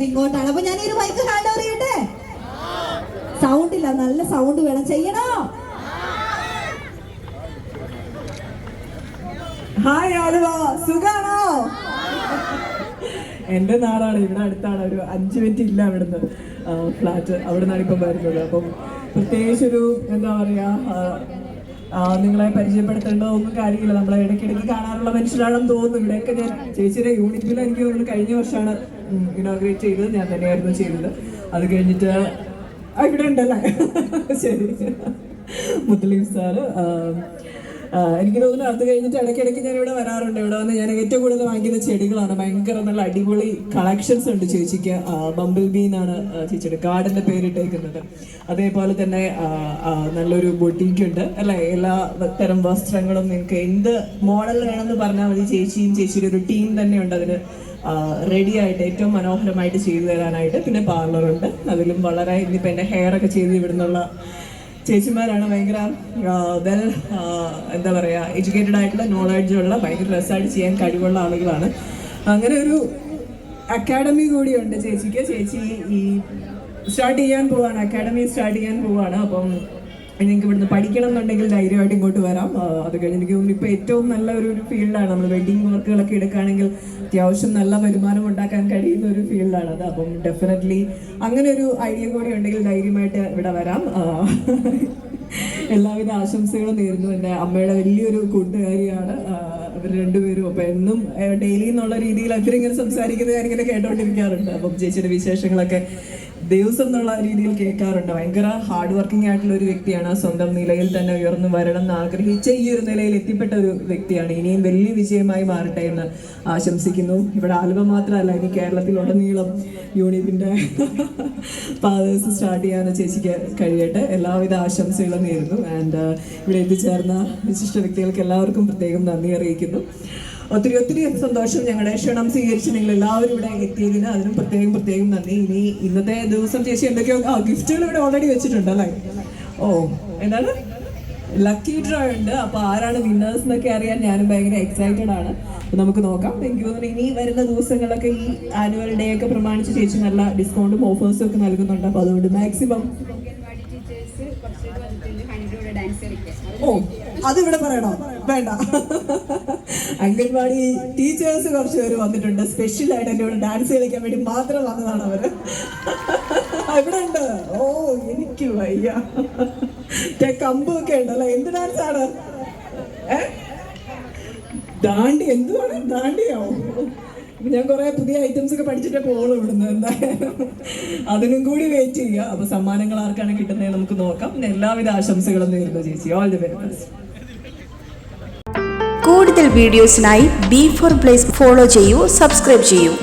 ഇങ്ങോട്ടാണ്. അപ്പൊ ഞാൻ ഈ ഒരു മൈക്ക് ഹാൻഡ് ഓവർ ചെയ്യട്ടെ. സൗണ്ട് ഇല്ല, നല്ല സൗണ്ട് വേണം. ചെയ്യണോ? ഹായ് ആലുവ, സുഖാണോ? എന്റെ നാടാണ്, ഇവിടെ അടുത്താണ്. ഒരു 5 മിനിറ്റ് ഇല്ല അവിടുന്ന് ഫ്ലാറ്റ്. അവിടെ നിന്നാണ് ഇപ്പം വരുന്നത്. അപ്പം പ്രത്യേകിച്ചൊരു എന്താ പറയാ, നിങ്ങളെ പരിചയപ്പെടുത്തേണ്ട ഒന്നും കാര്യമില്ല. നമ്മളെ ഇടയ്ക്കിടയ്ക്ക് കാണാറുള്ള മനുഷ്യരാണെന്ന് തോന്നുന്നു. ഇവിടെയൊക്കെ ഞാൻ ചേച്ചിയുടെ യൂണിറ്റിൽ എനിക്ക് തോന്നുന്നു കഴിഞ്ഞ വർഷമാണ് ഇനോഗ്രേറ്റ് ചെയ്തത്. ഞാൻ തന്നെയായിരുന്നു ചെയ്തത്. അത് കഴിഞ്ഞിട്ട് ഇവിടെ ഉണ്ടല്ലേ, ശരി, മുത്തലീം സാറ്. എനിക്ക് തോന്നുന്നു അത് കഴിഞ്ഞിട്ട് ഇടയ്ക്കിടയ്ക്ക് ഞാൻ ഇവിടെ വരാറുണ്ട്. ഇവിടെ വന്ന് ഞാൻ ഏറ്റവും കൂടുതൽ വാങ്ങിക്കുന്ന ചെടികളാണ്. ഭയങ്കര നല്ല അടിപൊളി കളക്ഷൻസ് ഉണ്ട് ചേച്ചിക്ക്. ബംബിൾ ബീ എന്നാണ് ചേച്ചിയുടെ ഗാർഡന്റെ പേരിട്ടേക്കുന്നത്. അതേപോലെ തന്നെ നല്ലൊരു ബൊട്ടീക്ക് ഉണ്ട് അല്ലെ. എല്ലാ തരം വസ്ത്രങ്ങളും നിങ്ങൾക്ക് എന്ത് മോഡൽ വേണമെന്ന് പറഞ്ഞാൽ മതി. ചേച്ചിയുടെ ഒരു ടീം തന്നെ ഉണ്ട് അതിന് റെഡി ആയിട്ട് ഏറ്റവും മനോഹരമായിട്ട് ചെയ്തു തരാനായിട്ട്. പിന്നെ പാർലറുണ്ട്, അതിലും വളരെ ഇന്നിപ്പോൾ എൻ്റെ ഹെയർ ഒക്കെ ചെയ്ത് ഇവിടുന്നുള്ള ചേച്ചിമാരാണ്. ഭയങ്കര വെൽ എന്താ പറയുക, എഡ്യൂക്കേറ്റഡ് ആയിട്ടുള്ള നോളജുള്ള ഭയങ്കര രസമായിട്ട് ചെയ്യാൻ കഴിവുള്ള ആളുകളാണ്. അങ്ങനെ ഒരു അക്കാഡമി കൂടിയുണ്ട് ചേച്ചിക്ക്. ചേച്ചി ഈ സ്റ്റാർട്ട് ചെയ്യാൻ പോവാണ്, അക്കാഡമി സ്റ്റാർട്ട് ചെയ്യാൻ പോവാണ്. അപ്പം നിങ്ങൾക്ക് ഇവിടുന്ന് പഠിക്കണം എന്നുണ്ടെങ്കിൽ ധൈര്യമായിട്ട് ഇങ്ങോട്ട് വരാം. അത് കഴിഞ്ഞ് എനിക്ക് തോന്നുന്നു ഇപ്പോൾ ഏറ്റവും നല്ല ഒരു ഫീൽഡാണ്. നമ്മൾ വെഡിങ് വർക്കുകളൊക്കെ എടുക്കുകയാണെങ്കിൽ അത്യാവശ്യം നല്ല വരുമാനം ഉണ്ടാക്കാൻ കഴിയുന്ന ഒരു ഫീൽഡാണ് അത്. അപ്പം ഡെഫിനറ്റ്ലി അങ്ങനെ ഒരു ഐഡിയ കൂടി ഉണ്ടെങ്കിൽ ധൈര്യമായിട്ട് ഇവിടെ വരാം. എല്ലാവിധ ആശംസകളും നേരുന്നു. എൻ്റെ അമ്മയുടെ വലിയൊരു കൂട്ടുകാരിയാണ് ഇവർ രണ്ടുപേരും. അപ്പം എന്നും ഡെയിലി എന്നുള്ള രീതിയിൽ അവരിങ്ങനെ സംസാരിക്കുന്നത് ഞാനിങ്ങനെ കേട്ടോണ്ടിരിക്കാറുണ്ട്. അപ്പം ചേച്ചിയുടെ വിശേഷങ്ങളൊക്കെ ദിവസം എന്നുള്ള രീതിയിൽ കേൾക്കാറുണ്ട്. ഭയങ്കര ഹാർഡ് വർക്കിംഗ് ആയിട്ടുള്ള ഒരു വ്യക്തിയാണ്. സ്വന്തം നിലയിൽ തന്നെ ഉയർന്നു വരണം എന്ന് ആഗ്രഹിച്ച ഈ ഒരു നിലയിൽ എത്തിപ്പെട്ട ഒരു വ്യക്തിയാണ്. ഇനിയും വലിയ വിജയമായി മാറട്ടെ എന്ന് ആശംസിക്കുന്നു. ഇവിടെ ആലുവ മാത്രമല്ല, ഇനി കേരളത്തിലുടനീളം യൂണിറ്റിൻ്റെ പാതേഴ്സ് സ്റ്റാർട്ട് ചെയ്യാൻ ചേച്ചിക്ക് കഴിയട്ടെ. എല്ലാവിധ ആശംസകളും നേരുന്നു. ആൻഡ് ഇവിടെ എത്തിച്ചേർന്ന വിശിഷ്ട വ്യക്തികൾക്ക് എല്ലാവർക്കും പ്രത്യേകം നന്ദി അറിയിക്കുന്നു. ഒത്തിരി സന്തോഷം. ഞങ്ങളുടെ ക്ഷണം സ്വീകരിച്ച് നിങ്ങൾ എല്ലാവരും ഇവിടെ എത്തിയതിന് അതിനും പ്രത്യേകം നന്ദി. ഇനി ഇന്നത്തെ ദിവസം ചേച്ചി എന്തൊക്കെയോ ഗിഫ്റ്റുകൾ ഇവിടെ ഓൾറെഡി വെച്ചിട്ടുണ്ടല്ലേ? ഓ, എന്താണ് ലക്കി ഡ്രോ ഉണ്ട്. അപ്പൊ ആരാണ് വിന്നേഴ്സ് എന്നൊക്കെ അറിയാൻ ഞാനും ഭയങ്കര എക്സൈറ്റഡ് ആണ്. അപ്പൊ നമുക്ക് നോക്കാം. എനിക്ക് തോന്നുന്നു ഇനി വരുന്ന ദിവസങ്ങളൊക്കെ ഈ ആനുവൽ ഡേ ഒക്കെ പ്രമാണിച്ച് ചേച്ചി നല്ല ഡിസ്കൗണ്ടും ഓഫേഴ്സും ഒക്കെ നൽകുന്നുണ്ട്. അപ്പൊ അതുകൊണ്ട് മാക്സിമം. ഓ, അതിവിടെ പറയണോ? വേണ്ട. അംഗൻവാടി ടീച്ചേഴ്സ് കുറച്ച് പേര് വന്നിട്ടുണ്ട്. സ്പെഷ്യൽ ആയിട്ട് എൻ്റെ ഇവിടെ ഡാൻസ് കളിക്കാൻ വേണ്ടി മാത്രം വന്നതാണ് അവര്. ഇവിടെ ഉണ്ട്. ഓ, എനിക്ക് വയ്യ. കമ്പൊക്കെ ഉണ്ടല്ലോ. എന്ത് ഡാൻസ് ആണ്? ദാണ്ടി. എന്തുവാണ് ദാണ്ടിയാവോ? ഞാൻ കുറെ പുതിയ ഐറ്റംസ് ഒക്കെ പഠിച്ചിട്ടേ പോകുള്ളൂ ഇവിടുന്ന്. എന്തായാലും അതിനും കൂടി വെയിറ്റ് ചെയ്യുക. അപ്പൊ സമ്മാനങ്ങൾ ആർക്കാണ് കിട്ടുന്നത് നമുക്ക് നോക്കാം. പിന്നെ എല്ലാവിധ ആശംസകളും നേരുന്നു ചേച്ചി. All the very best. കൂടുതൽ വീഡിയോസിനായി B4 Blaze ഫോളോ ചെയ്യൂ, സബ്സ്ക്രൈബ് ചെയ്യൂ.